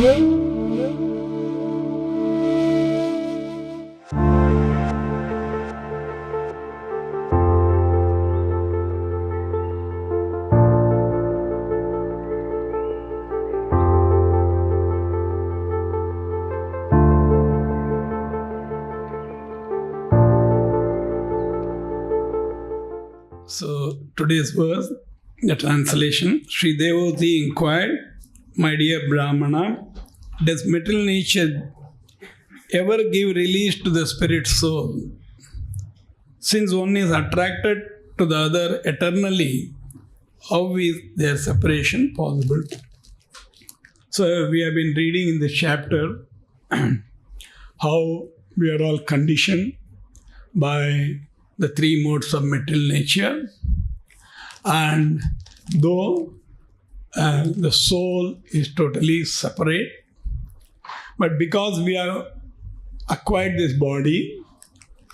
So today's verse, the translation, Sri Devoti inquired, my dear Brahmana, does material nature ever give release to the spirit soul? Since one is attracted to the other eternally, how is their separation possible? So we have been reading in this chapter how we are all conditioned by the three modes of material nature, and though the soul is totally separate, but because we have acquired this body,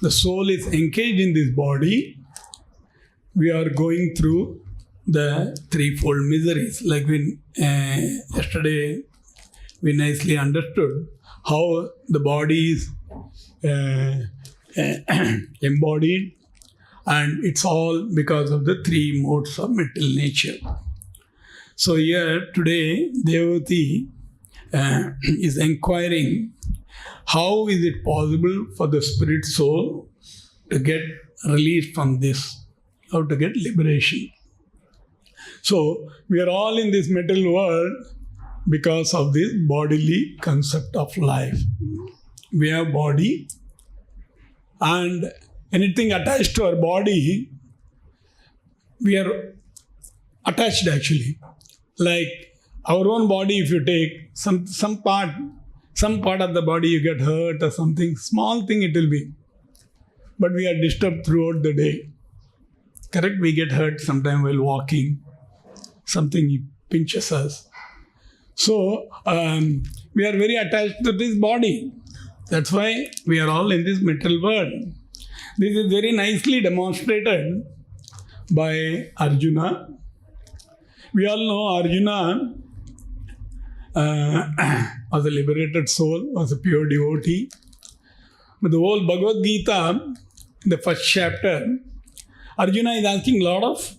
the soul is engaged in this body, we are going through the threefold miseries. Like yesterday we nicely understood how the body is embodied, and it's all because of the three modes of material nature. So here today Devoti is inquiring, how is it possible for the spirit soul to get released from this, how to get liberation. So we are all in this material world because of this bodily concept of life. We have body, and anything attached to our body, we are attached actually. Like our own body, if you take some part of the body, you get hurt or something, small thing it will be. But we are disturbed throughout the day. Correct? We get hurt sometime while walking. Something pinches us. So we are very attached to this body. That's why we are all in this material world. This is very nicely demonstrated by Arjuna. We all know Arjuna was a liberated soul, was a pure devotee. But the whole Bhagavad Gita, the first chapter, Arjuna is asking a lot of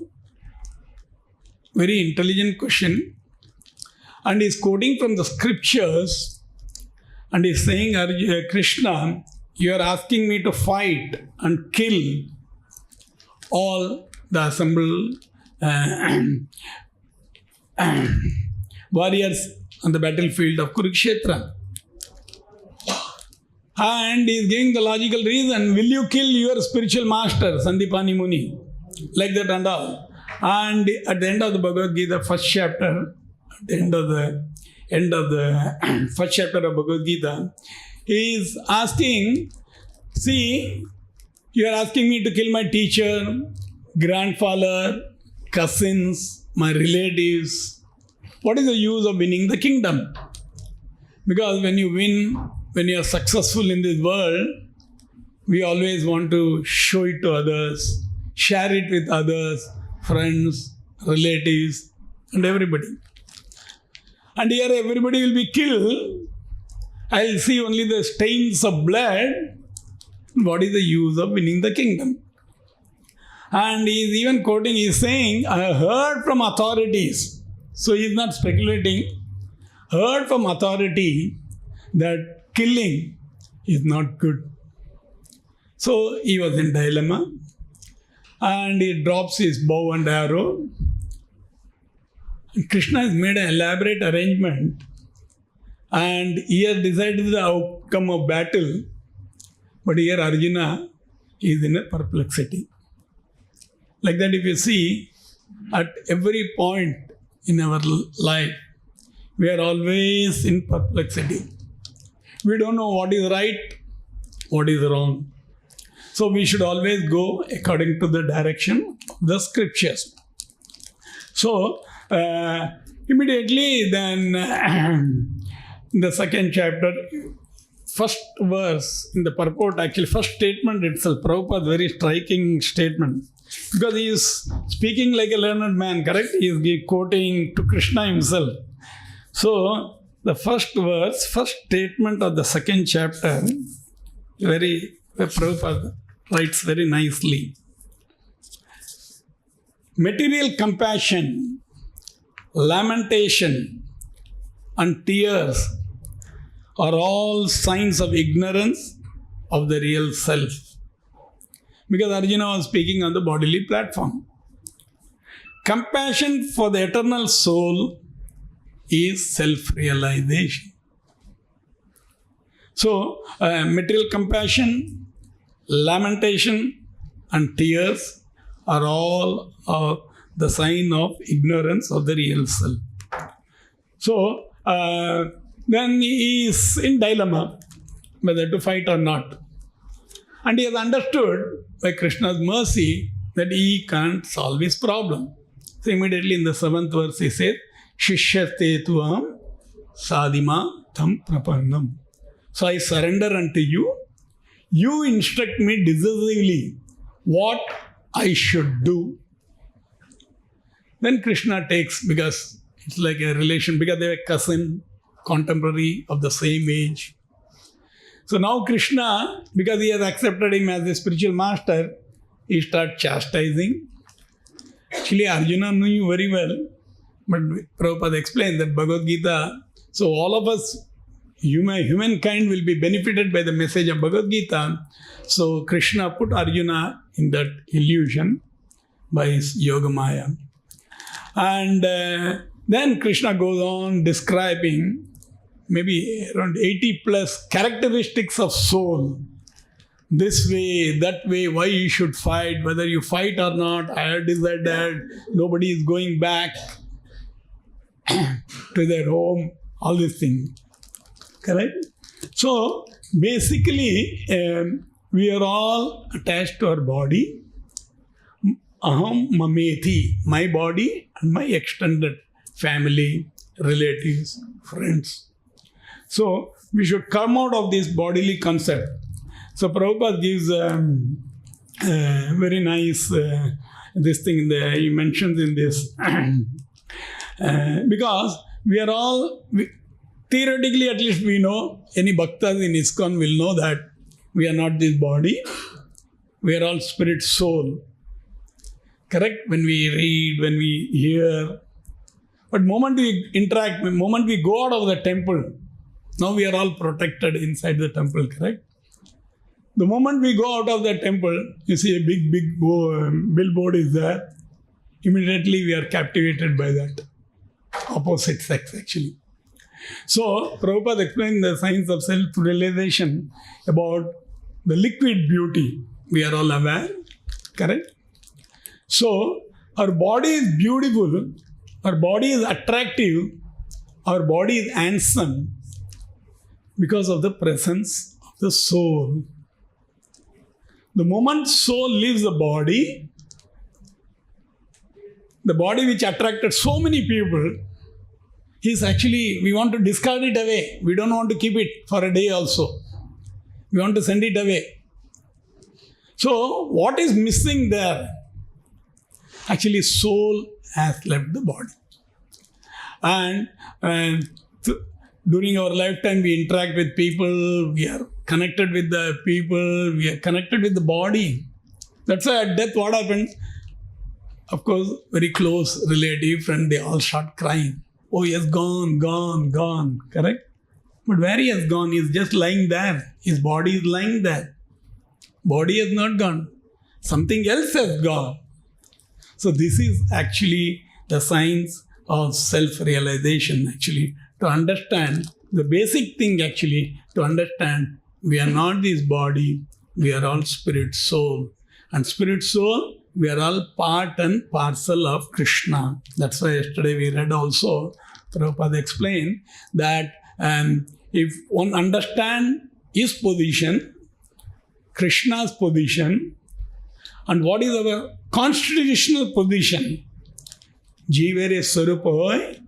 very intelligent question, and is quoting from the scriptures, and is saying, Krishna, you are asking me to fight and kill all the assembled warriors on the battlefield of Kurukshetra. And he is giving the logical reason, will you kill your spiritual master, Sandipani Muni? Like that and all. And at the end of the Bhagavad Gita, first chapter, at the end of the first chapter of Bhagavad Gita, he is asking, see, you are asking me to kill my teacher, grandfather, cousins, my relatives. What is the use of winning the kingdom? Because when you win, when you are successful in this world, we always want to show it to others, share it with others, friends, relatives, and everybody. And here everybody will be killed. I will see only the stains of blood. What is the use of winning the kingdom? And he is even quoting, he is saying, I heard from authorities. So he is not speculating. Heard from authority that killing is not good. So he was in dilemma, and he drops his bow and arrow. And Krishna has made an elaborate arrangement, and he has decided the outcome of battle. But here Arjuna is in a perplexity. Like that, if you see, at every point in our life, we are always in perplexity. We don't know what is right, what is wrong. So we should always go according to the direction of the scriptures. So immediately then in the second chapter, first verse in the purport, actually first statement itself, Prabhupada, very striking statement. Because he is speaking like a learned man, correct? He is quoting to Krishna himself. So the first verse, first statement of the second chapter, Prabhupada writes very nicely. Material compassion, lamentation, and tears are all signs of ignorance of the real self. Because Arjuna was speaking on the bodily platform. Compassion for the eternal soul is self-realization. So, material compassion, lamentation, and tears are all the sign of ignorance of the real self. So, then he is in dilemma whether to fight or not. And he has understood by Krishna's mercy that he can't solve his problem. So immediately in the 7th verse he says, Shishyate tuam sadhima tam prapannam. So I surrender unto you. You instruct me decisively what I should do. Then Krishna takes, because it's like a relation, because they were cousin, contemporary of the same age. So now Krishna, because he has accepted him as a spiritual master, he starts chastising. Actually, Arjuna knew very well, but Prabhupada explained that Bhagavad Gita, so all of us, humankind will be benefited by the message of Bhagavad Gita. So Krishna put Arjuna in that illusion by his Yoga Maya. And then Krishna goes on describing maybe around 80 plus characteristics of soul. This way, that way, why you should fight, whether you fight or not, I have decided, nobody is going back to their home, all these things. Correct? So, basically, we are all attached to our body. Aham mameti, my body and my extended family, relatives, friends. So, we should come out of this bodily concept. So, Prabhupada gives very nice this thing he mentions in this. Because we are all, theoretically at least we know, any bhaktas in ISKCON will know that we are not this body. We are all spirit, soul. Correct? When we read, when we hear. But moment we interact, moment we go out of the temple, now we are all protected inside the temple, correct? The moment we go out of the temple, you see a big billboard is there. Immediately we are captivated by that. Opposite sex actually. So, Prabhupada explained the science of self-realization about the liquid beauty. We are all aware, correct? So, our body is beautiful, our body is attractive, our body is handsome because of the presence of the soul. The moment soul leaves the body which attracted so many people, is actually, we want to discard it away. We don't want to keep it for a day also. We want to send it away. So, what is missing there? Actually, soul has left the body. And during our lifetime, we interact with people, we are connected with the people, we are connected with the body. That's why at death, what happens? Of course, very close relative, friend, they all start crying. Oh, he has gone, correct? But where he has gone, he is just lying there. His body is lying there. Body has not gone. Something else has gone. So this is actually the science of self-realization actually. To understand, the basic thing actually, to understand we are not this body, we are all spirit, soul. And spirit, soul, we are all part and parcel of Krishna. That's why yesterday we read also, Prabhupada explained that if one understands his position, Krishna's position, and what is our constitutional position, Jivere Swarupavai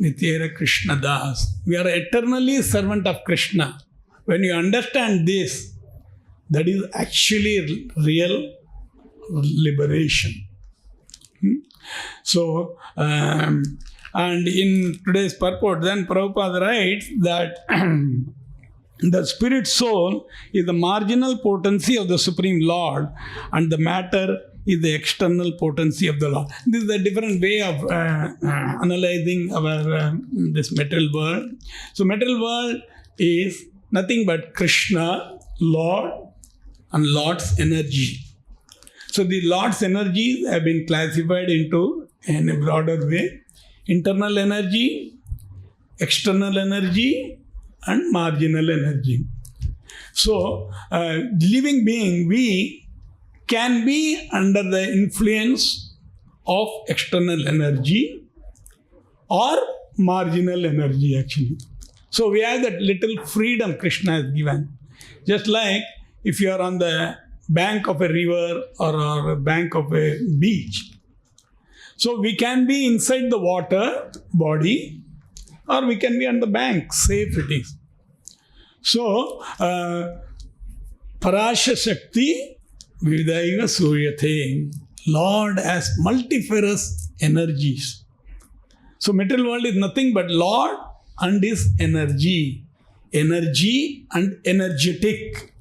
Nityera Krishna Das. We are eternally servant of Krishna. When you understand this, that is actually real liberation. So, And in today's purport, then Prabhupada writes that the spirit soul is the marginal potency of the Supreme Lord, and the matter is the external potency of the Lord. This is a different way of analyzing our this material world. So material world is nothing but Krishna, Lord, and Lord's energy. So the Lord's energies have been classified into, in a broader way, internal energy, external energy, and marginal energy. So, living being, we can be under the influence of external energy or marginal energy actually. So we have that little freedom Krishna has given. Just like if you are on the bank of a river or a bank of a beach. So we can be inside the water body or we can be on the bank, safe it is. So, Parasha Shakti Vidaiva Suryate. Lord has multifarious energies. So material world is nothing but Lord and His energy. Energy and energetic.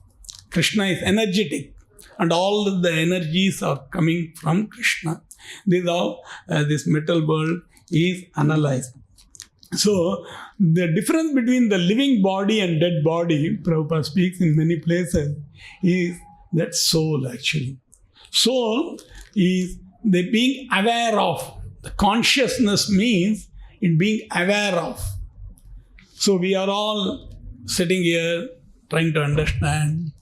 Krishna is energetic. And all the energies are coming from Krishna. This is how this material world is analyzed. So, the difference between the living body and dead body, Prabhupada speaks in many places, is that soul actually. Soul is the being aware of. The consciousness means it being aware of. So, we are all sitting here trying to understand.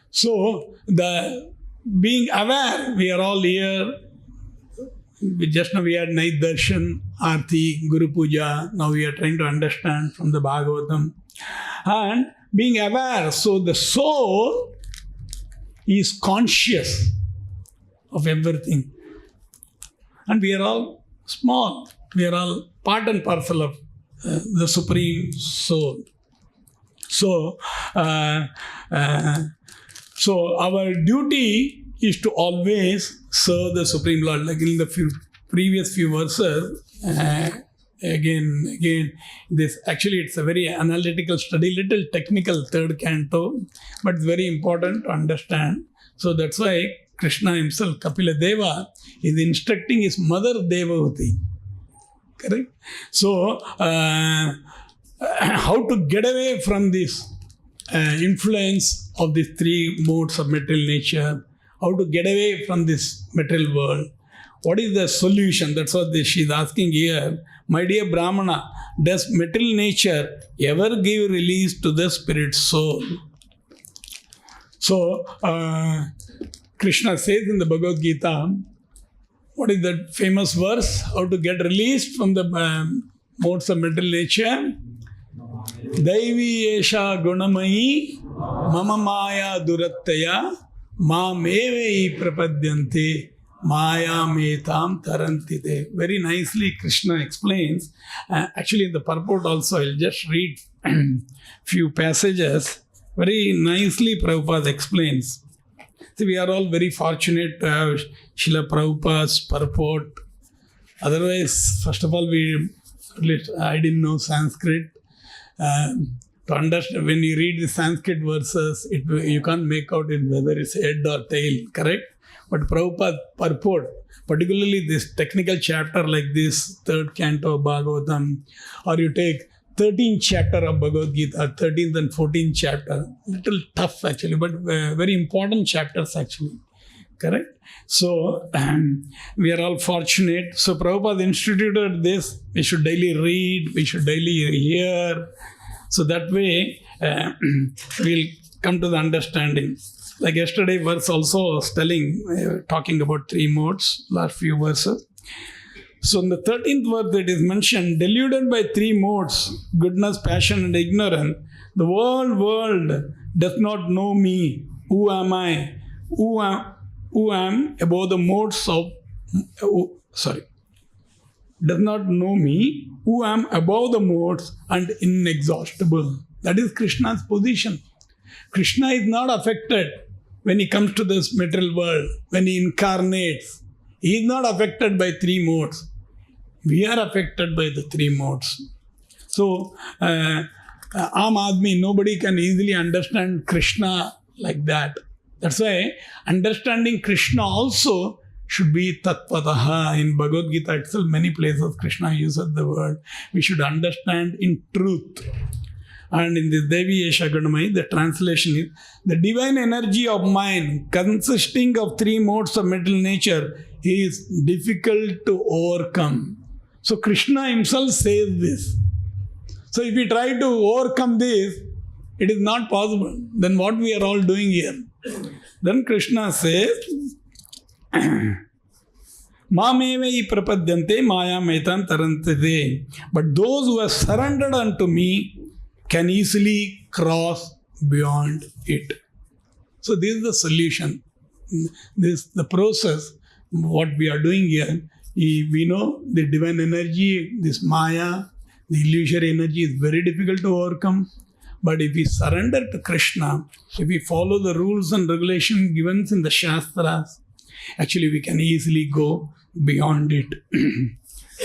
So, the being aware, we are all here. Just now we had Night Darshan, Arati, Guru Puja. Now we are trying to understand from the Bhagavatam. And being aware, so the soul is conscious of everything. And we are all small. We are all part and parcel of the Supreme Soul. So, so our duty is to always serve the Supreme Lord. Like in the previous few verses, again, this actually it's a very analytical study, little technical third canto, but it's very important to understand. So that's why Krishna himself, Kapila Deva, is instructing his mother Devavati. Correct? So, how to get away from this influence of these three modes of material nature, how to get away from this material world. What is the solution? That's what she is asking here. My dear Brahmana, does material nature ever give release to the spirit soul? So, Krishna says in the Bhagavad Gita, what is that famous verse? How to get released from the modes of material nature? Daivi esha gunamayi mama maya durattaya maam evai prapadyante maya metam tarantite. Very nicely Krishna explains. Actually in the purport also, I'll just read few passages. Very nicely Prabhupada explains. See, we are all very fortunate to have Srila Prabhupada's purport. Otherwise, first of all, I didn't know Sanskrit. To understand, when you read the Sanskrit verses, you can't make out it whether it's head or tail, correct? But Prabhupada purport, particularly this technical chapter like this, third canto of Bhagavatam, or you take 13th chapter of Bhagavad Gita, 13th and 14th chapter, little tough actually, but very important chapters actually, correct? So, we are all fortunate. So, Prabhupada instituted this. We should daily read, we should daily hear. So, that way, we'll come to the understanding. Like yesterday verse also was talking about three modes, last few verses. So, in the 13th verse it is mentioned, deluded by three modes, goodness, passion and ignorance, the world does not know me. Who am I? Who am above the modes of, does not know me, who am above the modes and inexhaustible. That is Krishna's position. Krishna is not affected when he comes to this material world, when he incarnates. He is not affected by three modes. We are affected by the three modes. So, Aam Admi, nobody can easily understand Krishna like that. That's why understanding Krishna also should be tattvataha. In Bhagavad Gita itself, many places Krishna uses the word. We should understand in truth. And in the Devi Yeshaganamai, the translation is, the divine energy of mind consisting of three modes of mental nature is difficult to overcome. So Krishna himself says this. So if we try to overcome this, it is not possible. Then what we are all doing here? Then Krishna says, Mamevai prapadyante maya metan tarantete. But those who have surrendered unto me can easily cross beyond it. So this is the solution. This the process. What we are doing here. We know the divine energy, this maya, the illusory energy is very difficult to overcome. But if we surrender to Krishna, if we follow the rules and regulations given in the Shastras, actually we can easily go beyond it.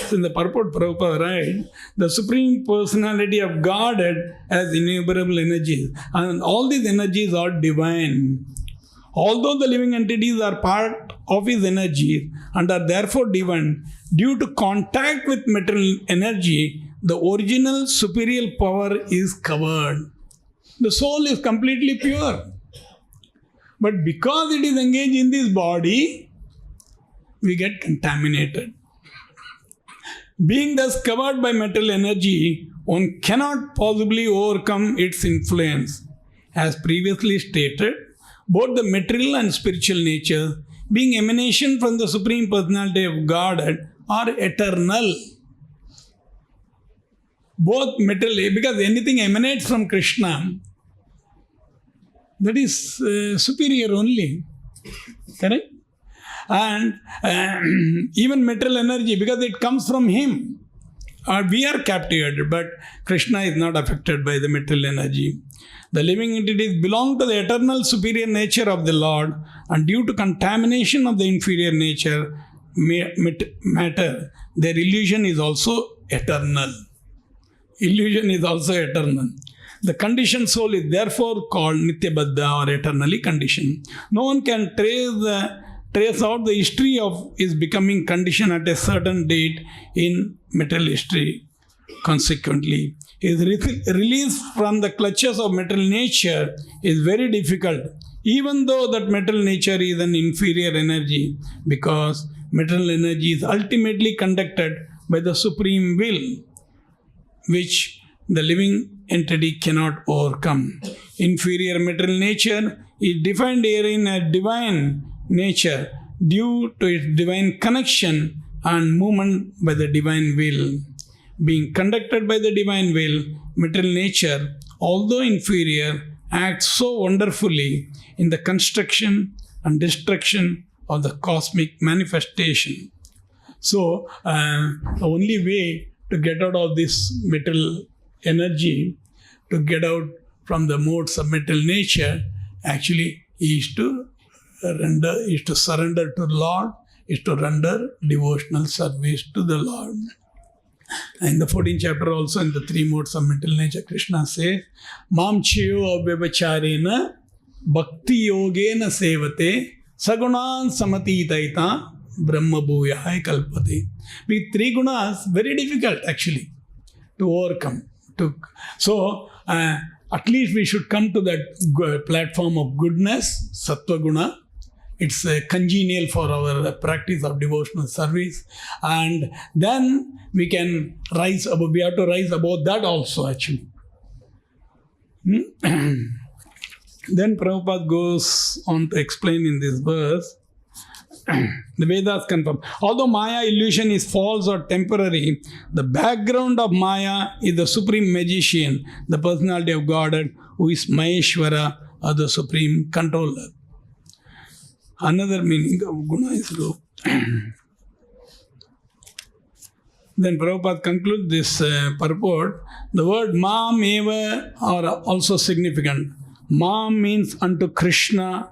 So in the purport Prabhupada writes, the Supreme Personality of Godhead has innumerable energies. And all these energies are divine. Although the living entities are part of his energy and are therefore divine, due to contact with material energy, the original superior power is covered. The soul is completely pure. But because it is engaged in this body, we get contaminated. Being thus covered by material energy, one cannot possibly overcome its influence. As previously stated, both the material and spiritual nature, being emanation from the Supreme Personality of Godhead, are eternal. Both material, because anything emanates from Krishna, that is superior only. Correct? And even material energy, because it comes from him. We are captivated, but Krishna is not affected by the material energy. The living entities belong to the eternal superior nature of the Lord, and due to contamination of the inferior nature, matter, their illusion is also eternal. Illusion is also eternal. The conditioned soul is therefore called Nityabadha or eternally conditioned. No one can trace out the history of his becoming conditioned at a certain date in material history. Consequently, his release from the clutches of material nature is very difficult, even though that material nature is an inferior energy, because material energy is ultimately conducted by the supreme will, which the living entity cannot overcome. Inferior material nature is defined herein as divine nature due to its divine connection and movement by the divine will. Being conducted by the divine will, material nature, although inferior, acts so wonderfully in the construction and destruction of the cosmic manifestation. So, the only way to get out of this material energy, to get out from the modes of material nature, actually is to surrender to the Lord, is to render devotional service to the Lord. In the 14th chapter also, in the three modes of mental nature, Krishna says, Mam cheyo avyabacharena bhakti yogena sevate sagunan samatitaita brahma bhuyaya kalpate. With three gunas, very difficult actually to overcome. So, at least we should come to that platform of goodness, sattva guna. It's congenial for our practice of devotional service. And then we can rise above, we have to rise above that also actually. Then Prabhupada goes on to explain in this verse, the Vedas confirm. Although Maya illusion is false or temporary, the background of Maya is the supreme magician, the personality of Godhead, who is Maheshwara, or the supreme controller. Another meaning of guna is roop. Then Prabhupada concludes this purport. The word Mam Eva are also significant. Mam means unto Krishna,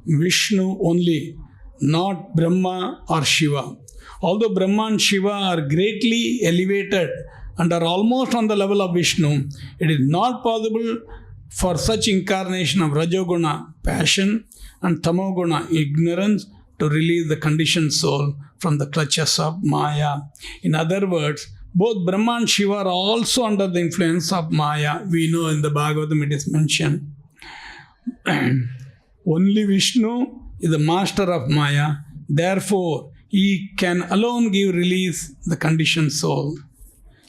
Vishnu only, not Brahma or Shiva. Although Brahma and Shiva are greatly elevated and are almost on the level of Vishnu, it is not possible for such incarnation of Rajoguna, passion, and Tamoguna, ignorance, to release the conditioned soul from the clutches of Maya. In other words, both Brahma and Shiva are also under the influence of Maya. We know in the Bhagavatam it is mentioned. Only Vishnu is the master of Maya. Therefore, he can alone give release the conditioned soul.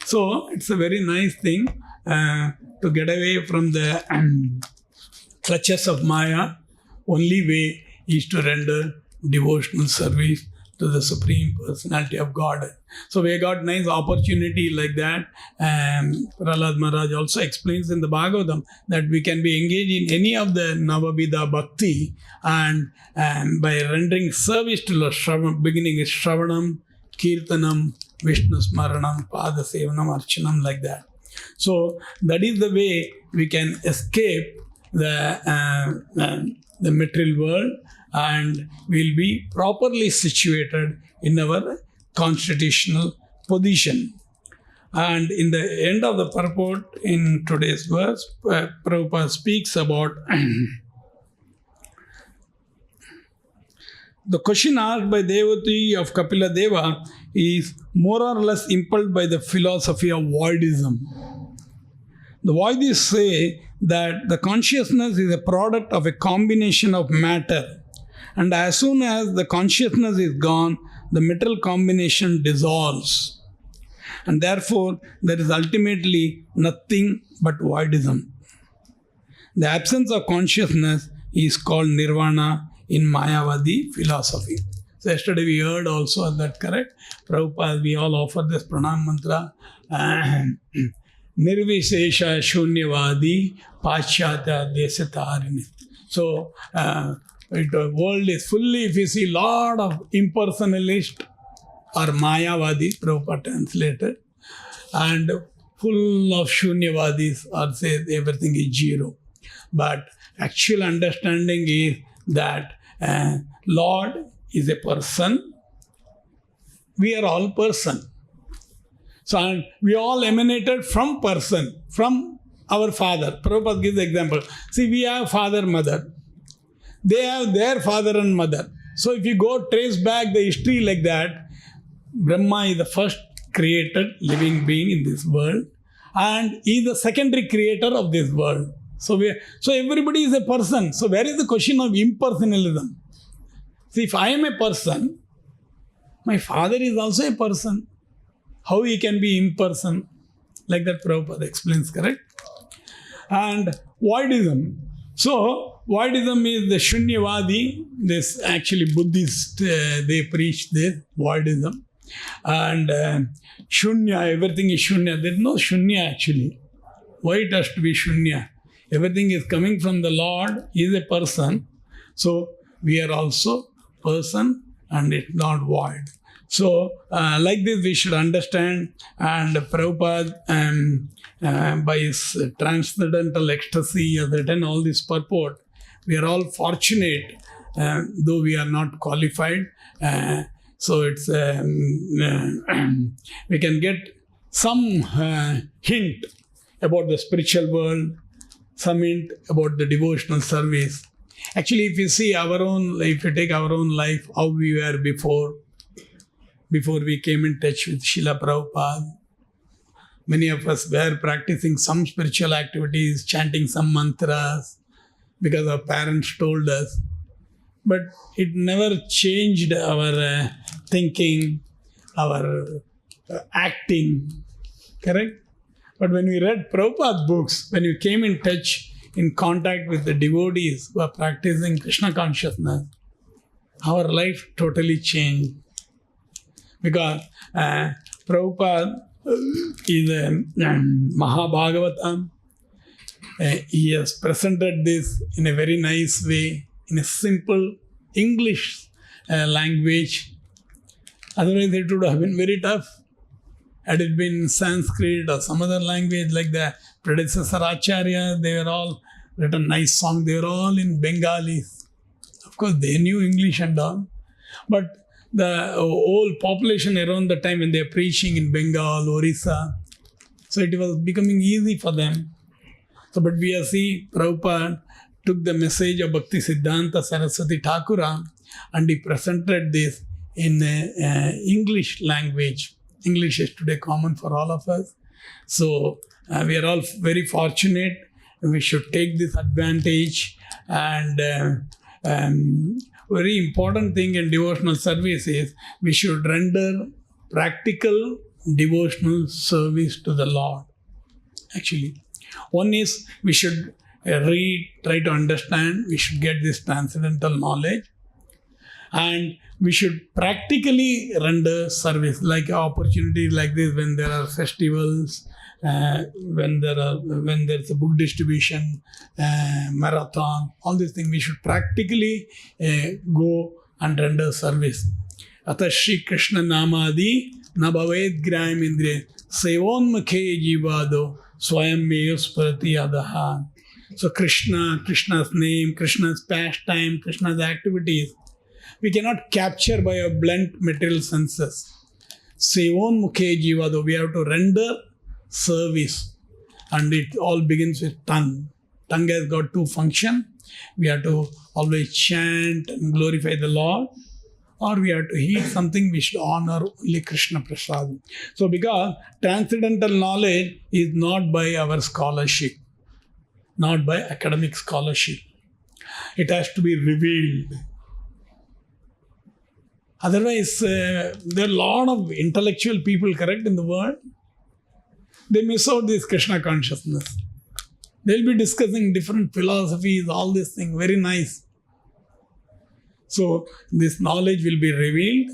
So, it's a very nice thing to get away from the clutches of Maya. Only way is to render devotional service to the Supreme Personality of God. So we got nice opportunity like that. Prahlad Maharaj also explains in the Bhagavatam that we can be engaged in any of the Navavidha Bhakti and by rendering service to the Shravanam, beginning is Shravanam, Kirtanam, Vishnu Smaranam, Pada Sevanam, Archanam, like that. So that is the way we can escape the material world and will be properly situated in our constitutional position. And in the end of the purport in today's verse, Prabhupada speaks about the question asked by Devati of Kapila Deva is more or less impelled by the philosophy of voidism. The Voidists say that the consciousness is a product of a combination of matter, and as soon as the consciousness is gone, the material combination dissolves. And therefore, there is ultimately nothing but voidism. The absence of consciousness is called nirvana in Mayavadi philosophy. So yesterday we heard also that, correct? Prabhupada, we all offer this pranam mantra. Nirvishesha shunyavadi pachyatya desatarini. So, the world is fully, if you see, lot of impersonalist or Mayavadi, Prabhupada translated, and full of Shunyavadis or say everything is zero. But actual understanding is that Lord is a person, we are all person. So and we all emanated from person, from our father. Prabhupada gives the example. See, we have father, mother. They have their father and mother. So if you go trace back the history like that, Brahma is the first created living being in this world and he is the secondary creator of this world. So everybody is a person. So where is the question of impersonalism? See, if I am a person, my father is also a person. How he can be imperson? Like that Prabhupada explains, correct? And voidism. So, voidism is the Shunyavadi. This actually Buddhists, they preach this voidism. And Shunya, everything is Shunya. There is no Shunya actually. Why it has to be Shunya? Everything is coming from the Lord. He is a person. So, we are also person and it's not void. So, like this we should understand, and Prabhupada by his transcendental ecstasy has written all this purport. We are all fortunate, though we are not qualified. So, it's we can get some hint about the spiritual world, some hint about the devotional service. Actually, if you see our own, if you take our own life, how we were before we came in touch with Srila Prabhupada, many of us were practicing some spiritual activities, chanting some mantras, because our parents told us. But it never changed our thinking, our acting, correct? But when we read Prabhupada books, when we came in touch, in contact with the devotees who are practicing Krishna consciousness, our life totally changed. Because Prabhupada is a Mahabhagavatam. He has presented this in a very nice way, in a simple English language. Otherwise, it would have been very tough. Had it been Sanskrit or some other language like the predecessor Acharya, they were all written nice songs. They were all in Bengali. Of course, they knew English and all. But the whole population around the time when they are preaching in Bengal, Orissa. So it was becoming easy for them. So, but we see Prabhupada took the message of Bhaktisiddhanta Saraswati Thakura and he presented this in English language. English is today common for all of us. So we are all very fortunate. We should take this advantage. And very important thing in devotional service is we should render practical devotional service to the Lord. Actually, one is we should read, try to understand, we should get this transcendental knowledge, and we should practically render service, like opportunities like this when there are festivals, when there's a book distribution, marathon, all these things, we should practically go and render service. Ata Sri Krishna Namadi Nabhaved Graham Indre Sevonmukhe Jivado Swayam Meyo Sprati Adaha. So Krishna's name, Krishna's pastime, Krishna's activities, we cannot capture by our blunt material senses. Sevonmukhe Jivado, we have to render service, and it all begins with tongue. Tongue has got two functions. We have to always chant and glorify the Lord, or we have to eat something we should honor only Krishna Prasad. So because transcendental knowledge is not by our scholarship, not by academic scholarship. It has to be revealed. Otherwise, there are a lot of intellectual people, correct, in the world. They miss out this Krishna consciousness. They'll be discussing different philosophies, all these things, very nice. So, this knowledge will be revealed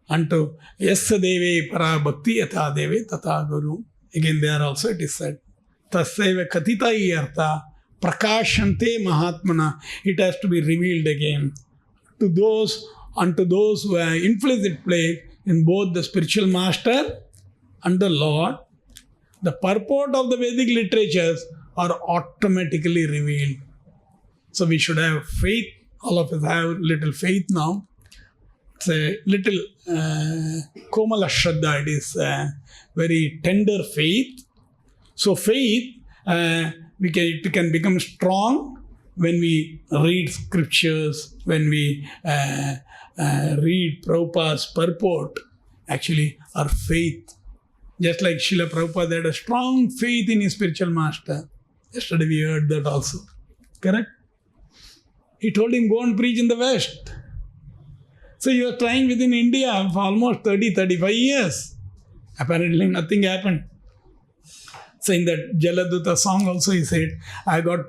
unto Yasya Deve Para Bhakti Yatha Deve Tata Guru. Again, there also it is said, Tassaiva Katita Yartha Prakashante Mahatmana. It has to be revealed again to those, unto those who are implicit play in both the spiritual master and the Lord. The purport of the Vedic literatures are automatically revealed. So we should have faith. All of us have little faith now. It's a little Komala Shraddha. It is very tender faith. So faith, it can become strong when we read scriptures, when we read Prabhupada's purport. Actually, our faith, just like Srila Prabhupada had a strong faith in his spiritual master. Yesterday we heard that also. Correct? He told him, go and preach in the West. So he was trying within India for almost 30-35 years. Apparently nothing happened. So in that Jaladuta song also he said, I got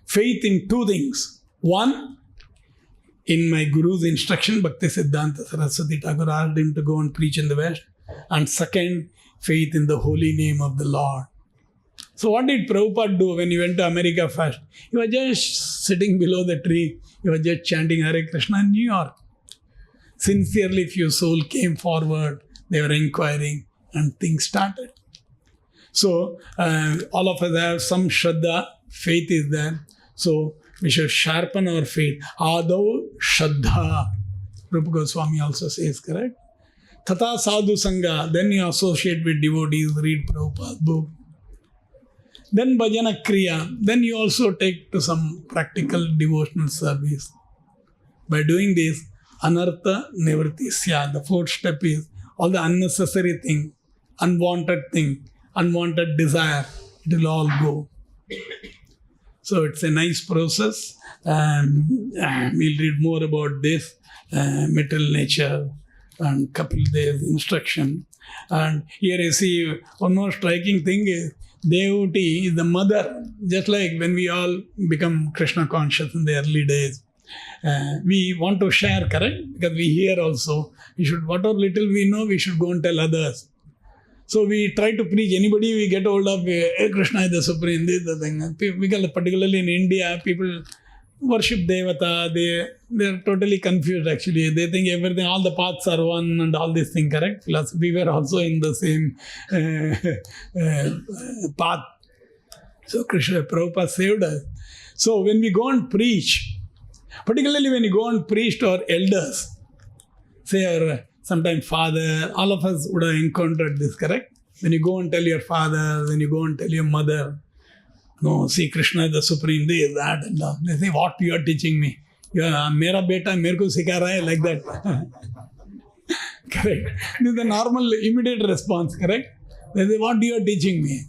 faith in two things. One, in my Guru's instruction, Bhaktisiddhanta Saraswati Thakur asked him to go and preach in the West. And second, faith in the holy name of the Lord. So what did Prabhupada do when he went to America first? He was just sitting below the tree. He was just chanting Hare Krishna in New York. Sincerely, few souls came forward. They were inquiring and things started. So all of us have some Shraddha. Faith is there. So we should sharpen our faith. Adav Shraddha. Rupa Goswami also says, correct? Tata Sadhu Sangha. Then you associate with devotees, read Prabhupada's book. Then Bhajana Kriya. Then you also take to some practical devotional service. By doing this, Anartha Nivritti Sya. The fourth step is all the unnecessary thing, unwanted thing, unwanted desire. It will all go. So it's a nice process. We'll read more about this material nature and couple days instruction. And here you see one more striking thing is Devati is the mother. Just like when we all become Krishna conscious in the early days, we want to share, correct? Because we hear also, we should, whatever little we know, we should go and tell others. So we try to preach anybody we get hold of, hey, Krishna is the supreme, this is the thing. Because particularly in India, people worship Devata, they're totally confused actually. They think everything, all the paths are one and all these things, correct? Philosophy, we were also in the same path. So Krishna Prabhupada saved us. So when we go and preach, particularly when you go and preach to our elders, say our sometime father, all of us would have encountered this, correct? When you go and tell your father, when you go and tell your mother, no, see, Krishna is the supreme, this, that, and all. They say, what you are teaching me? Mera beta, mere ko sikha raha hai, like that. Correct. This is the normal, immediate response, correct? They say, what you are teaching me?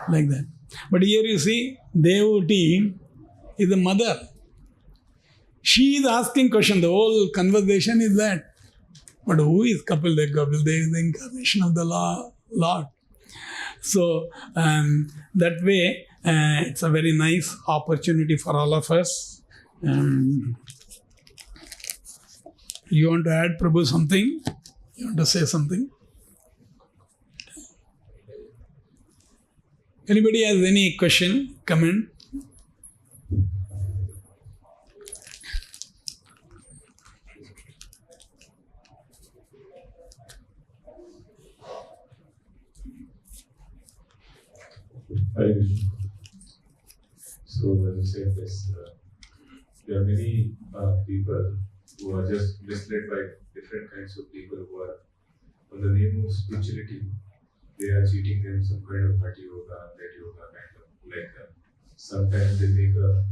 Like that. But here you see, devotee is the mother. She is asking question. The whole conversation is that. But who is Kapil Dev? Kapil Dev is the incarnation of the Lord. So, that way, it's a very nice opportunity for all of us. You want to add, Prabhu, something? You want to say something? Anybody has any question, comment? Hare Krishna. So, as you said, there are many people who are just misled by different kinds of people who are, on the name of spirituality, they are cheating them some kind of bhakti yoga, that yoga kind of, like sometimes they make a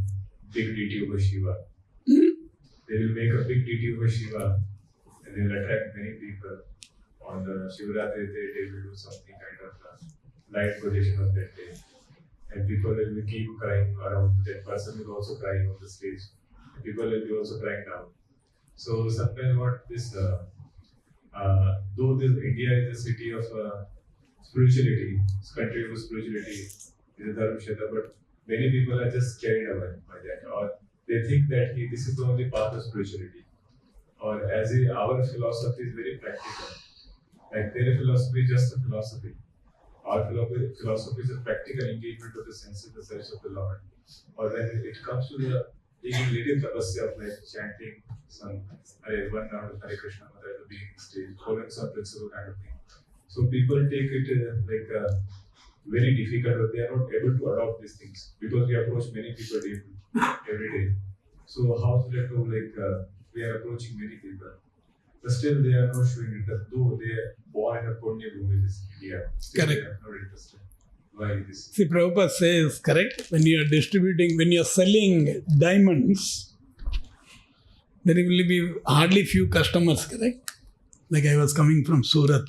big deity over Shiva. They will make a big deity over Shiva and they will attract many people. On the Shivratri day, they will do something kind of light projection of that day. And people will keep crying around. That person will also cry on the stage. And people will be also crying down. So sometimes what this, though this India is a city of spirituality, it's country of spirituality, is a Dharma Kshetra, but many people are just carried away by that, or they think that this is the only path of spirituality. Or as our philosophy is very practical, like their philosophy is just a philosophy. Our philosophy is a practical engagement of the senses, the sense of the Lord. Or when it comes to the little tapasya of like chanting some one round of Hare Krishna Mandir at the beginning stage, following some principle kind of thing. So people take it very difficult, but they are not able to adopt these things because we approach many people every day. So how to let go? We are approaching many people, but still they are not showing it. Though they are born in a Punya Bhumi, this India, still correct. They are not interested. Why this? See, Prabhupada says, correct, when you are distributing, when you are selling diamonds, there will be hardly few customers, correct? Like I was coming from Surat.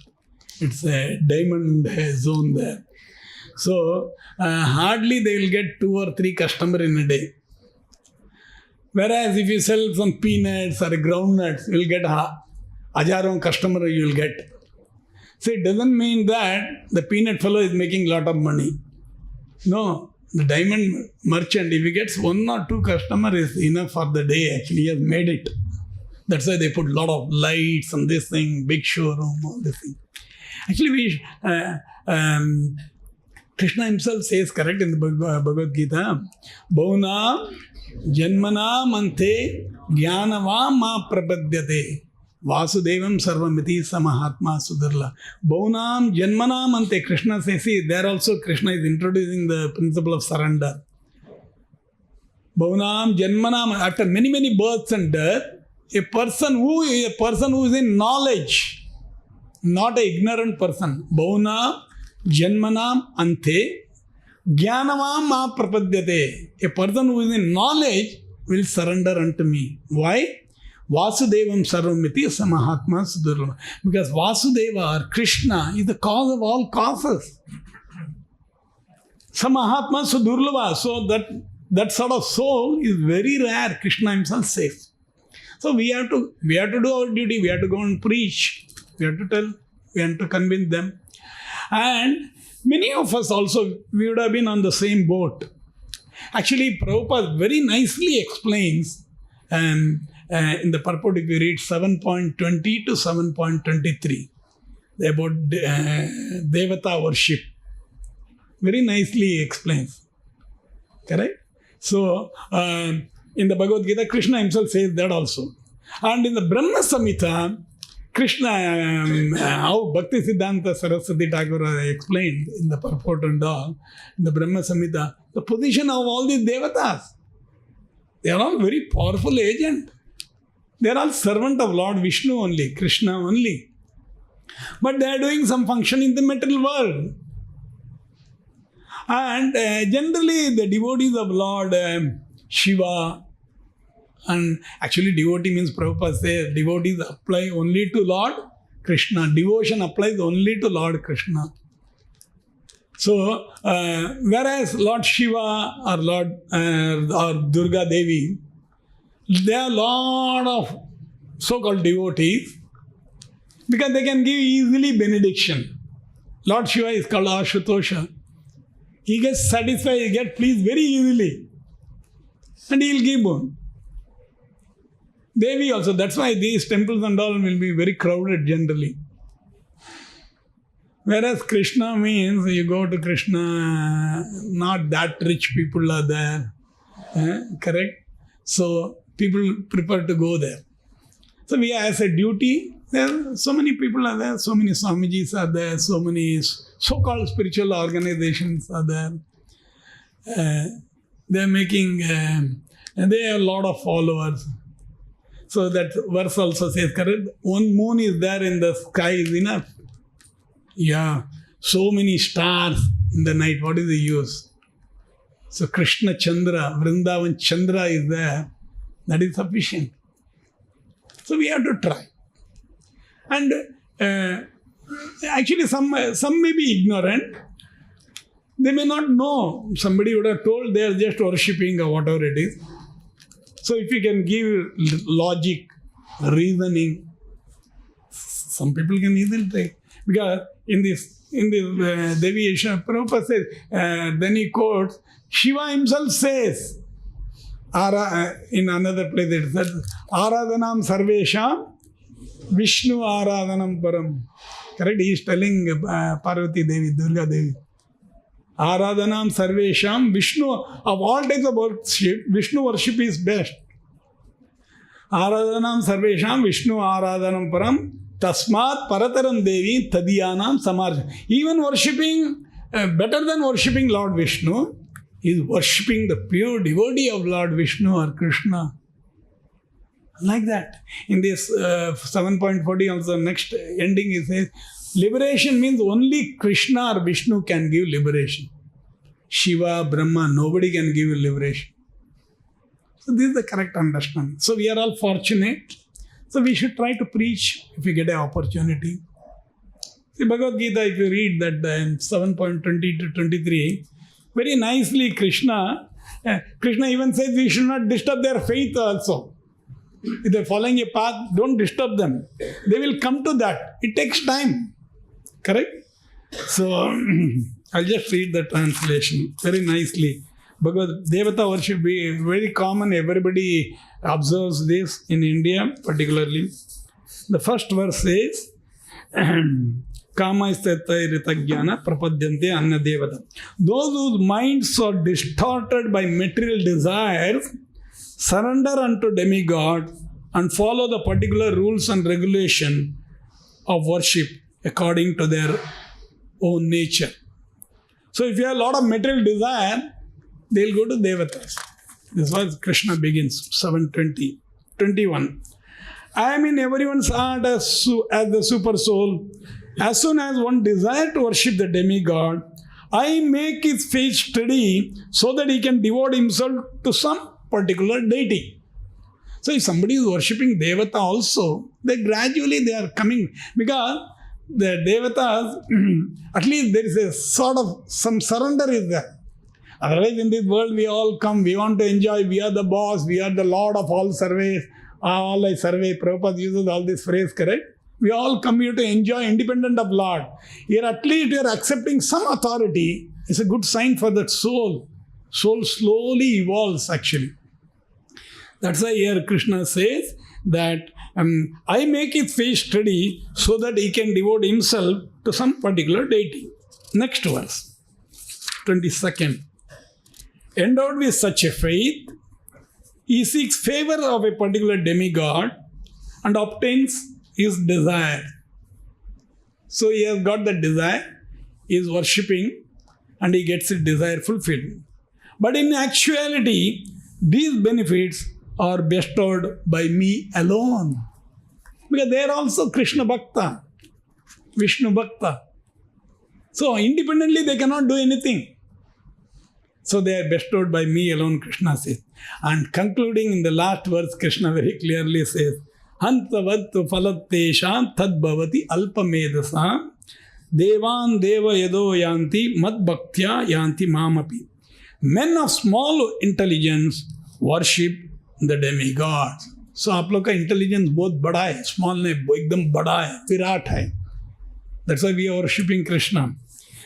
It's a diamond zone there. So, hardly they will get 2 or 3 customers in a day. Whereas if you sell some peanuts or groundnuts, you will get hajaron customer you will get. So it doesn't mean that the peanut fellow is making a lot of money. No, the diamond merchant, if he gets 1 or 2 customers, is enough for the day. Actually, he has made it. That's why they put a lot of lights on this thing, big showroom, all this thing. Actually, Krishna himself says, correct, in the Bhagavad Gita, Bhauna Janmana Mante Jnanava Ma Prapadyate Vasudevam Sarvamiti Samahatma Sudarla. Bhaunam Janmana Mante. Krishna says, see, there also Krishna is introducing the principle of surrender. Bhaunam Janmana, after many, many births and death, a person who is in knowledge, not an ignorant person. Bhauna Janmanam Ante Jnanavam Ma Prapadyate. A person who is in knowledge will surrender unto me. Why? Vasudevam Sarvamiti Samahatma Sudurlama. Because Vasudeva or Krishna is the cause of all causes. Samahatma Sudurlava. So that sort of soul is very rare, Krishna himself says. So we have to do our duty. We have to go and preach. We have to tell. We have to convince them. And many of us also, we would have been on the same boat. Actually, Prabhupada very nicely explains in the purport, if you read 7.20 to 7.23, about Devata worship. Very nicely explains. Correct? So, in the Bhagavad Gita, Krishna himself says that also. And in the Brahma Samhita, Krishna, how Bhaktivedanta Saraswati Thakur explained in the purport and all, in the Brahma Samhita, the position of all these devatas. They are all very powerful agents. They are all servant of Lord Vishnu only, Krishna only. But they are doing some function in the material world. And generally the devotees of Lord Shiva, and actually devotee means Prabhupada says devotees apply only to Lord Krishna. Devotion applies only to Lord Krishna. So, whereas Lord Shiva or Lord or Durga Devi, there are a lot of so-called devotees because they can give easily benediction. Lord Shiva is called Ashutosha. He gets satisfied, he gets pleased very easily. And he will give boon. Devi also, that's why these temples and all will be very crowded generally. Whereas Krishna means you go to Krishna, not that rich people are there. Correct? So people prefer to go there. So we as a duty, there so many people are there, so many Swamijis are there, so many so-called spiritual organizations are there. They are making, they have a lot of followers. So that verse also says, correct, one moon is there in the sky is enough. Yeah, so many stars in the night, what is the use? So Krishna Chandra, Vrindavan Chandra is there, that is sufficient. So we have to try. And actually some may be ignorant. They may not know. Somebody would have told they are just worshipping or whatever it is. So if you can give logic, reasoning, some people can easily take. Because in this Devi Isha, Prabhupada says, then he quotes, Shiva himself says, in another place it says, Aradhanam Sarvesham, Vishnu Aradhanam Param. Correct? He is telling Parvati Devi, Durga Devi. Aradhanam Sarvesham, Vishnu, of all types of worship, Vishnu worship is best. Aradhanam Sarvesham, Vishnu Aradhanam Param, Tasmat Parataram Devi, Tadiyanam Samarja. Even worshipping, better than worshipping Lord Vishnu, is worshipping the pure devotee of Lord Vishnu or Krishna. Like that. In this 7.40 also, next ending it says, liberation means only Krishna or Vishnu can give liberation. Shiva, Brahma, nobody can give you liberation. So this is the correct understanding. So we are all fortunate. So we should try to preach if we get an opportunity. See Bhagavad Gita, if you read that 7.20 to 23, very nicely Krishna even says we should not disturb their faith also. If they are following a path, don't disturb them. They will come to that. It takes time. Correct? So, I'll just read the translation very nicely. Bhagavad Devata worship is very common. Everybody observes this in India particularly. The first verse says, Kama istatai ritagyana prapadyante anna devata. Those whose minds are distorted by material desires surrender unto demigod and follow the particular rules and regulation of worship according to their own nature. So if you have a lot of material desire, they'll go to devatas. This was Krishna begins, 7:20, 21. I am in everyone's heart as the super soul. As soon as one desires to worship the demigod, I make his face steady so that he can devote himself to some particular deity. So if somebody is worshipping devata also, they are coming, because the devatas, at least there is a sort of some surrender is there. Otherwise in this world we all come, we want to enjoy, we are the boss, we are the lord of all surveys, all I survey. Prabhupada uses all this phrase, correct? We all come here to enjoy independent of Lord. Here at least you are accepting some authority. It's a good sign for that soul. Soul slowly evolves actually. That's why here Krishna says that I make his face steady so that he can devote himself to some particular deity. Next verse, 22nd. Endowed with such a faith, he seeks favor of a particular demigod and obtains his desire. So he has got that desire, he is worshipping and he gets his desire fulfilled. But in actuality, these benefits are bestowed by me alone. Because they are also Krishna Bhakta, Vishnu Bhakta. So independently they cannot do anything. So they are bestowed by me alone, Krishna says. And concluding in the last verse, Krishna very clearly says, Hantavattu falattesham tad bhavati alpamedasam devan deva yado yanti mad bhaktya yanti mamapi. Men of small intelligence worship the demigods. So आप लोग का intelligence बहुत बड़ा है, small नहीं, एकदम बड़ा है, विराट है. That's why we are worshipping Krishna.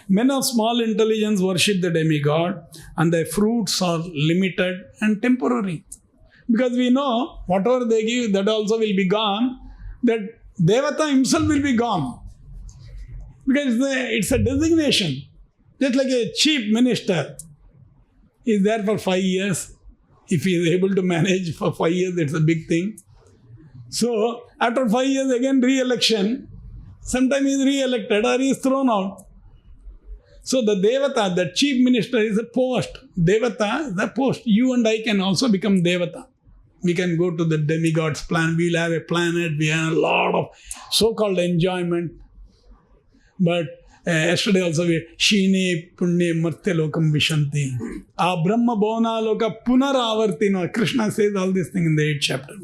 Men of small intelligence worship the demigod, and their fruits are limited and temporary. Because we know whatever they give, that also will be gone. That Devata himself will be gone. Because it's a designation. Just like a chief minister is there for 5 years. If he is able to manage for 5 years, it's a big thing. So after 5 years, again re-election. Sometimes he is re-elected or he is thrown out. So the Devata, the chief minister, is a post. Devata is a post. You and I can also become Devata. We can go to the demigod's planet. We'll have a planet. We have a lot of so-called enjoyment. But yesterday also we Shine Punne Martya Lokam Vishanti. A Brahma Bhavana Loka Punaravartino. Krishna says all these things in the 8th chapter.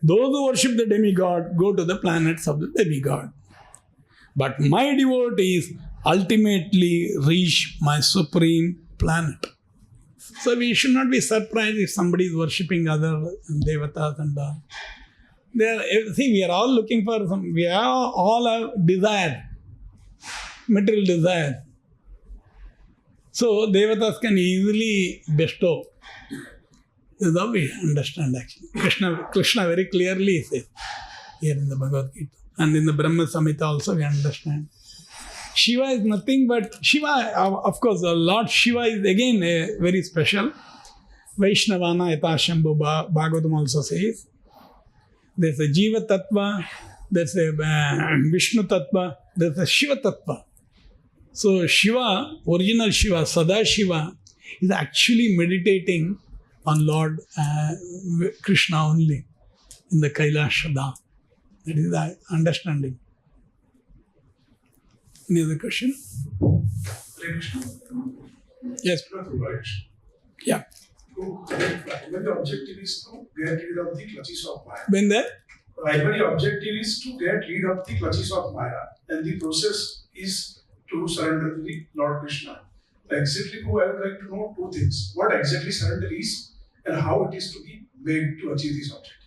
Those who worship the demigod go to the planets of the demigod. But my devotees ultimately reach my supreme planet. So we should not be surprised if somebody is worshipping other devatas and all. See, we are all looking for some, we all have desire, material desire. So devatas can easily bestow. This is how we understand actually. Krishna very clearly says here in the Bhagavad Gita. And in the Brahma Samhita also we understand. Shiva is nothing but, Shiva, of course, Lord Shiva is again very special. Vaishnavana Yatashambhu Bhagavatam also says. There's a Jiva Tattva, there's a Vishnu Tattva, there's a Shiva Tattva. So Shiva, original Shiva, Sada Shiva, is actually meditating on Lord Krishna only in the Kailasha Dham. That is the understanding. Any other question? Hare Krishna. Yes. Yeah. When the objective is to get rid of the clutches of Maya. When the Primary objective is to get rid of the clutches of Maya, and the process is to surrender to the Lord Krishna. Exactly, I would like to know two things. What exactly surrender is, and how it is to be made to achieve this objective.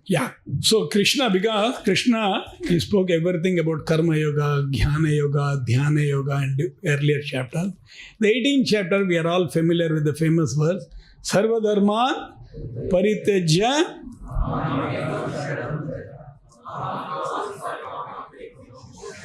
Yeah. So Krishna, because Krishna, he spoke everything about Karma Yoga, Jnana Yoga, Dhyana Yoga in the earlier chapter. The 18th chapter, we are all familiar with the famous verse, Sarva Dharman Paritejya.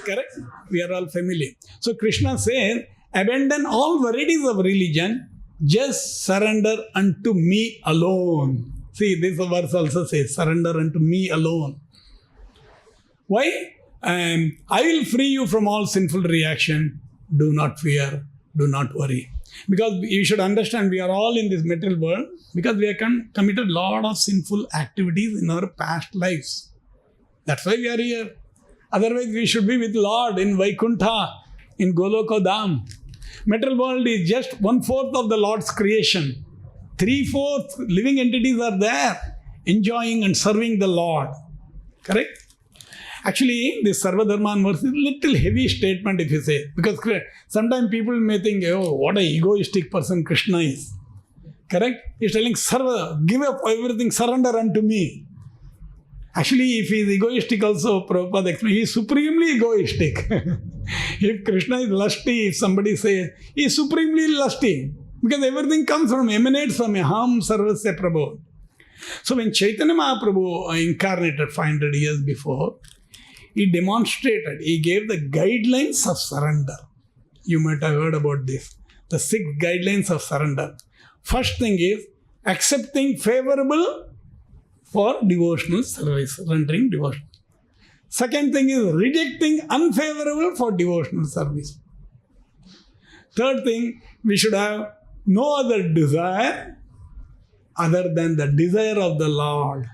Correct? We are all familiar. So Krishna says, abandon all varieties of religion, just surrender unto me alone. See, this verse also says, surrender unto me alone. Why? I will free you from all sinful reaction. Do not fear. Do not worry. Because you should understand, we are all in this material world because we have committed a lot of sinful activities in our past lives. That's why we are here. Otherwise, we should be with Lord in Vaikuntha, in Goloka Dham. Material world is just 1/4 of the Lord's creation. 3/4 living entities are there, enjoying and serving the Lord. Correct? Actually, this Sarva Dharman verse is a little heavy statement if you say. Because sometimes people may think, oh, what an egoistic person Krishna is. Correct? He's telling, Sarva, give up everything, surrender unto me. Actually, if he is egoistic also, Prabhupada explains, he is supremely egoistic. If Krishna is lusty, if somebody says, he is supremely lusty. Because everything comes from, emanates from Aham Sarvasya Prabhu. So when Chaitanya Mahaprabhu incarnated 500 years before, he demonstrated, he gave the guidelines of surrender. You might have heard about this. The 6 guidelines of surrender. First thing is accepting favorable for devotional service, rendering devotion. Second thing is rejecting unfavorable for devotional service. Third thing, we should have no other desire other than the desire of the Lord.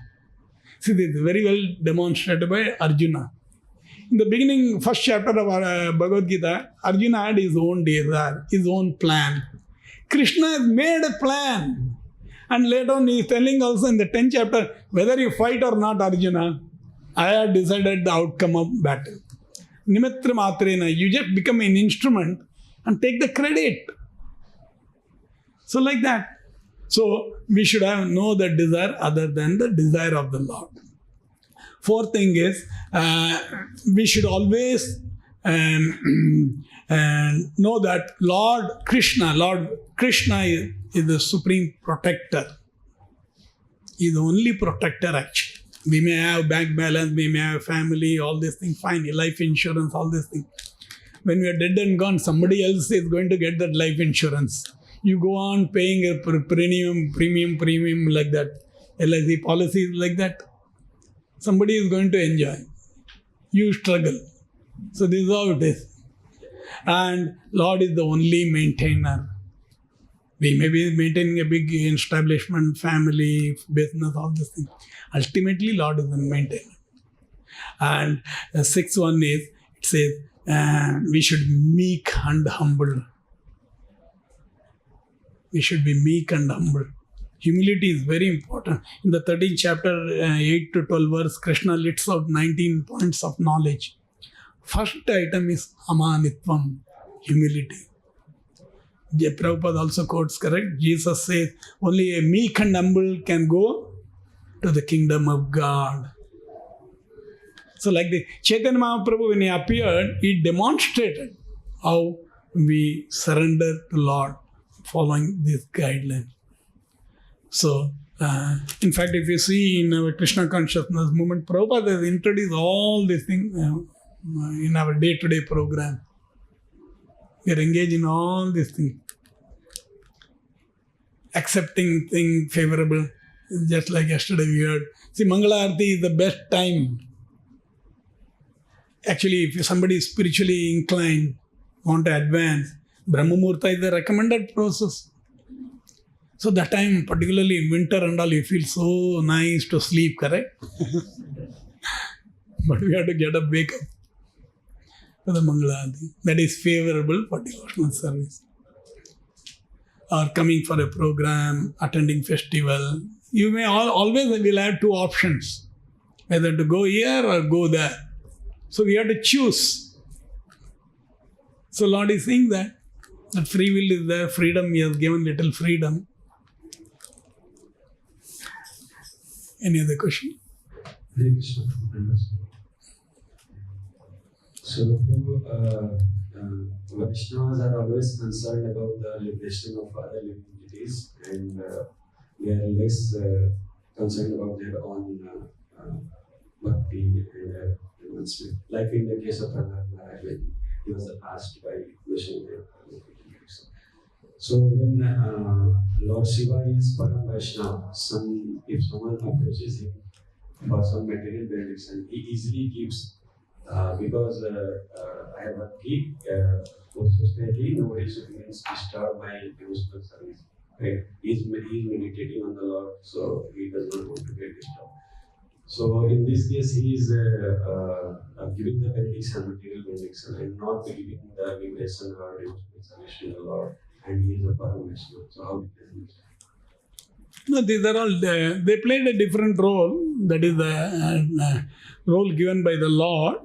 See, this is very well demonstrated by Arjuna. In the beginning, first chapter of Bhagavad Gita, Arjuna had his own desire, his own plan. Krishna has made a plan. And later on, he is telling also in the 10th chapter, whether you fight or not, Arjuna, I have decided the outcome of battle. Nimitra matrena, you just become an instrument and take the credit. So like that. So we should have no the desire other than the desire of the Lord. Fourth thing is, we should always know that Lord Krishna is the supreme protector. He is the only protector actually. We may have bank balance, we may have family, all these things, fine, life insurance, all these things. When we are dead and gone, somebody else is going to get that life insurance. You go on paying a premium like that. LIC policies like that. Somebody is going to enjoy. You struggle. So this is how it is. And Lord is the only maintainer. We may be maintaining a big establishment, family, business, all these things. Ultimately, Lord is the maintainer. And the sixth one is, it says, we should be meek and humble. We should be meek and humble. Humility is very important. In the 13th chapter, 8 to 12 verse, Krishna lists out 19 points of knowledge. First item is amanitvam, humility. Prabhupada also quotes, correct? Jesus says, only a meek and humble can go to the kingdom of God. So like the Chaitanya Mahaprabhu, when he appeared, he demonstrated how we surrender to Lord following this guideline. So, in fact, if you see in our Krishna consciousness movement, Prabhupada has introduced all these things in our day-to-day program. We are engaged in all these things. Accepting things favorable, just like yesterday we heard. See, Mangala Arati is the best time. Actually, if somebody is spiritually inclined, want to advance, Brahma Muhurta is the recommended process. So that time, particularly in winter and all, you feel so nice to sleep, correct? But we have to get up, wake up for the Mangala Arati. That is favorable for devotional service. Or coming for a program, attending festival. You may always will have two options, whether to go here or go there. So we have to choose. So Lord is saying that free will is there, freedom, He has given little freedom. Any other question? Hare Krishna. So, Prabhu, Vaishnavas are always concerned about the liberation of other living entities, and they are less concerned about their own bhakti and advancement. Like in the case of Radha Madhav, when he was asked by Vishnu. So when Lord Shiva is Param Vaishnava, if someone approaches him for some material benediction, he easily gives because I have bhakti, society, nobody should disturb my devotional service. Right? He is meditating on the Lord, so he does not want to get disturbed. So in this case, he is giving the benediction, material benediction, and not giving the vibration or devotional service to the Lord. And he is a Param Vaishnava. So how we can do that? No, these are all, they played a different role. That is the role given by the Lord.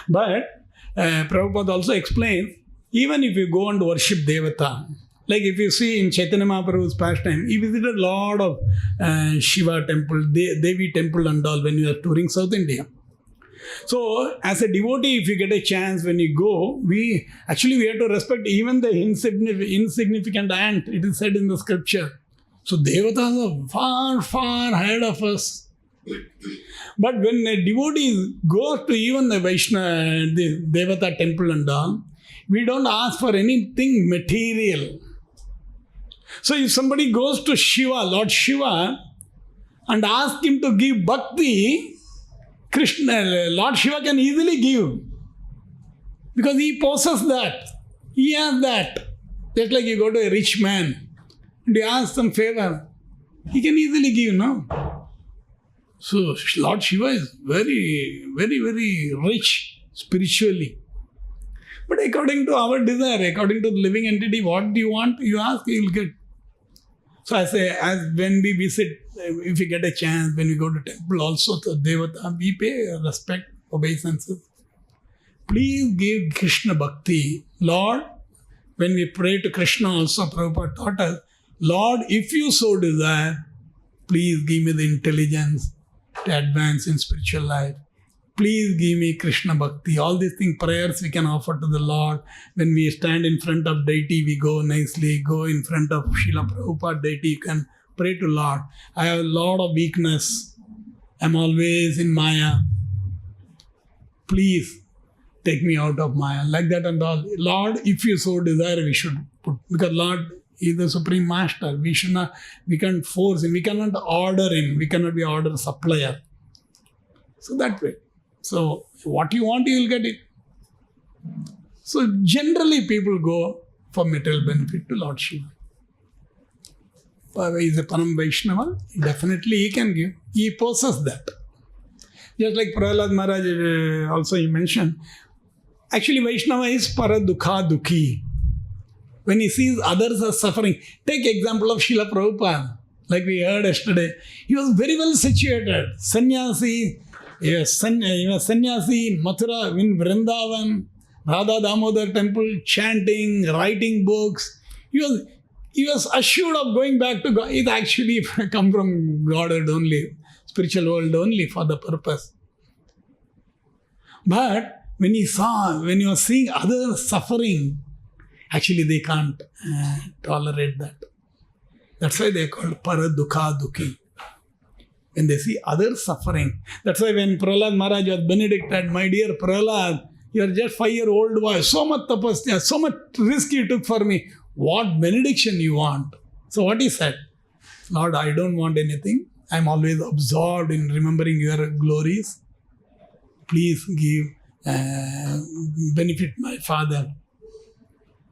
But Prabhupada also explains, even if you go and worship Devata, like if you see in Chaitanya Mahaprabhu's pastime, he visited a lot of Shiva temple, Devi temple and all when he was touring South India. So, as a devotee, if you get a chance when you go, we have to respect even the insignificant ant. It is said in the scripture. So, devatas are far, far ahead of us. But when a devotee goes to even the Vaishnava, the Devata temple and all, we don't ask for anything material. So, if somebody goes to Shiva, Lord Shiva, and ask him to give bhakti, Lord Shiva can easily give, because he possesses that. He has that. Just like you go to a rich man and you ask some favor, He can easily give, no? So Lord Shiva is very, very, very rich spiritually. But according to our desire, according to the living entity, what do you want? You ask, you will get. So I say, as when we visit, if we get a chance, when we go to temple also to Devata, we pay respect, obeisances. Please give Krishna Bhakti. Lord, when we pray to Krishna also, Prabhupada taught us, Lord, if you so desire, please give me the intelligence to advance in spiritual life. Please give me Krishna Bhakti. All these things, prayers we can offer to the Lord. When we stand in front of deity, we go nicely, go in front of Srila Prabhupada deity, you can pray to Lord. I have a lot of weakness. I'm always in Maya. Please take me out of Maya. Like that and all. Lord, if you so desire, we should put. Because Lord is the Supreme Master. We can't force him. We cannot order him. We cannot be order supplier. So that way. So what you want, you will get it. So generally people go for material benefit to Lord Shiva. He is a Param Vaishnava. Definitely he can give. He possesses that. Just like Prahlad Maharaj also he mentioned. Actually Vaishnava is Paradukha Dukhi. When he sees others are suffering. Take example of Srila Prabhupada. Like we heard yesterday. He was very well situated. Sannyasi. He was sannyasi in Mathura, in Vrindavan, Radha Damodar temple, chanting, writing books. He was assured of going back to God. It actually come from God only, spiritual world only for the purpose. But when he was seeing others suffering, actually they can't tolerate that. That's why they are called Paradukha Dukhi. When they see others suffering. That's why when Prahlad Maharaj was benedicted, my dear Prahlad, you are just 5-year-old boy, so much tapasya, so much risk you took for me. What benediction you want? So what he said? Lord, I don't want anything. I am always absorbed in remembering your glories. Please give, benefit my father,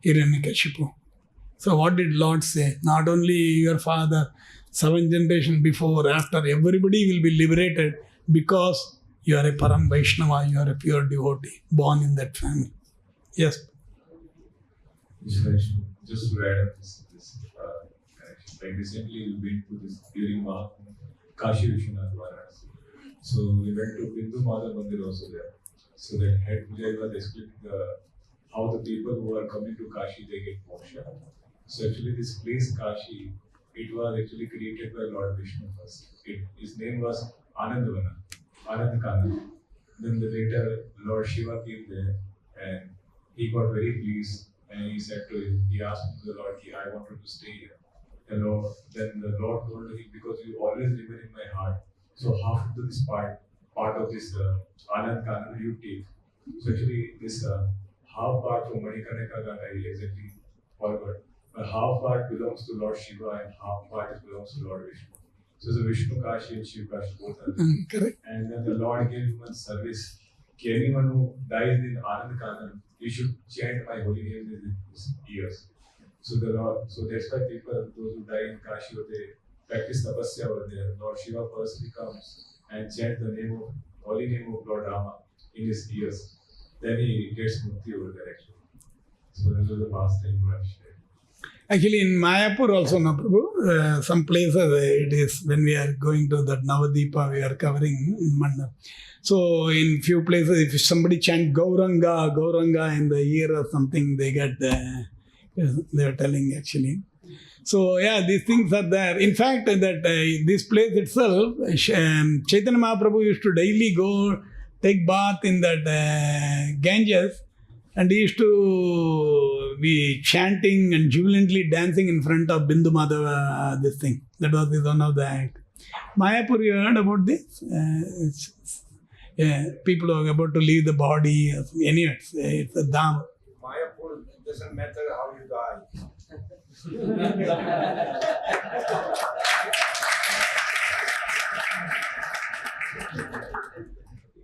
Hiranyakashipu. So what did Lord say? Not only your father, 7 generations before, after, everybody will be liberated because you are a Param Vaishnava, you are a pure devotee, born in that family. Yes. Just to add up this like recently we've been to this during Kashi Vishwanath Varanasi. So we went to Bhaktivedanta Mandir also there. So that head puja was explaining how the people who are coming to Kashi, they get moksha. So actually this place Kashi, it was actually created by Lord Vishnu first. His name was Anandavana, Anandakana. Then later Lord Shiva came there and he got very pleased and he said to him, he asked the Lord, I wanted to stay here. Then the Lord told him, because you always remain in my heart. So half of this part of this Anandakana you take. So actually this half part from Manikarnika Ganga I exactly forgot. But half part belongs to Lord Shiva and half part belongs to Lord Vishnu. So it's a Vishnu Kashi and Shiva Kashi both are there. Correct. And then the Lord gave him a service. Anyone who dies in Anand Kanan, you should chant my holy name in his ears. So that's why people, those who die in Kashi, they practice tapasya over there. Lord Shiva personally comes and chants the holy name of Lord Rama in his ears. Then he gets mukti over there actually. So that was the past thing we have shared. Actually, in Mayapur also, no, Prabhu, some places it is when we are going to that Navadipa, we are covering in Mandap. So, in few places, if somebody chant Gauranga in the ear or something, they get, they are telling actually. So, yeah, these things are there. In fact, that this place itself, Chaitanya Mahaprabhu used to daily go take bath in that Ganges. And he used to be chanting and jubilantly dancing in front of Bindu Madhava, this thing. That was one of the act. Mayapur, you heard about this? People are about to leave the body. Anyway, it's a dham. Mayapur, it doesn't matter how you die.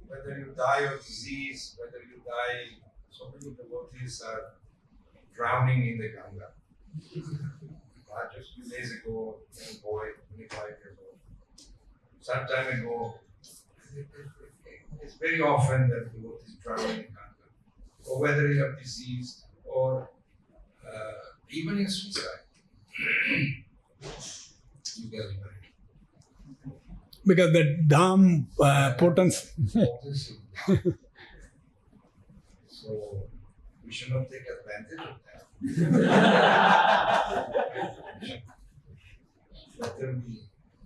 Whether you die of disease, whether you die, so many devotees are drowning in the Ganga. just a few days ago, young boy, 25 years old. Some time ago, it's very often that the devotee is drowning in Ganga, or whether you have disease, or even in suicide. You get liberated. Because the dham potency. So we should not take advantage of that. Better we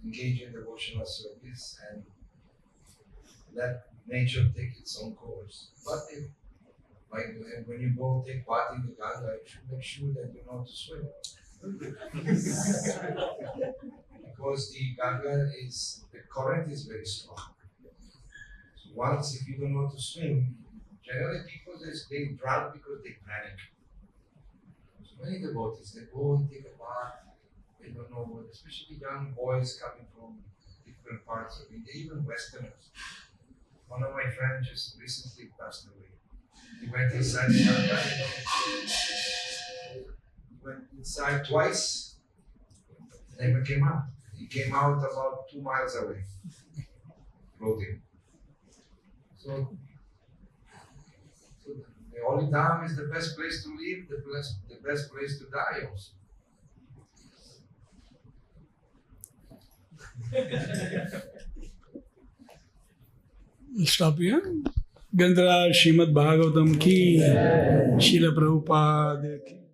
engage in devotional service and let nature take its own course. But if, like when you go take part in the Ganga, you should make sure that you know how to swim. Because the Ganga the current is very strong. So once if you don't know how to swim, generally people they drown because they panic. So many devotees, they go and take a bath, they don't know what, especially young boys coming from different parts of India, even Westerners. One of my friends just recently passed away. He went inside the Ganga, he went inside twice, never came out. He came out about 2 miles away, floating. So the holy Dham is the best place to live, the best place to die also. We'll stop here. Gandhara Srimad Bhagavatam ki, Srila Prabhupada ki.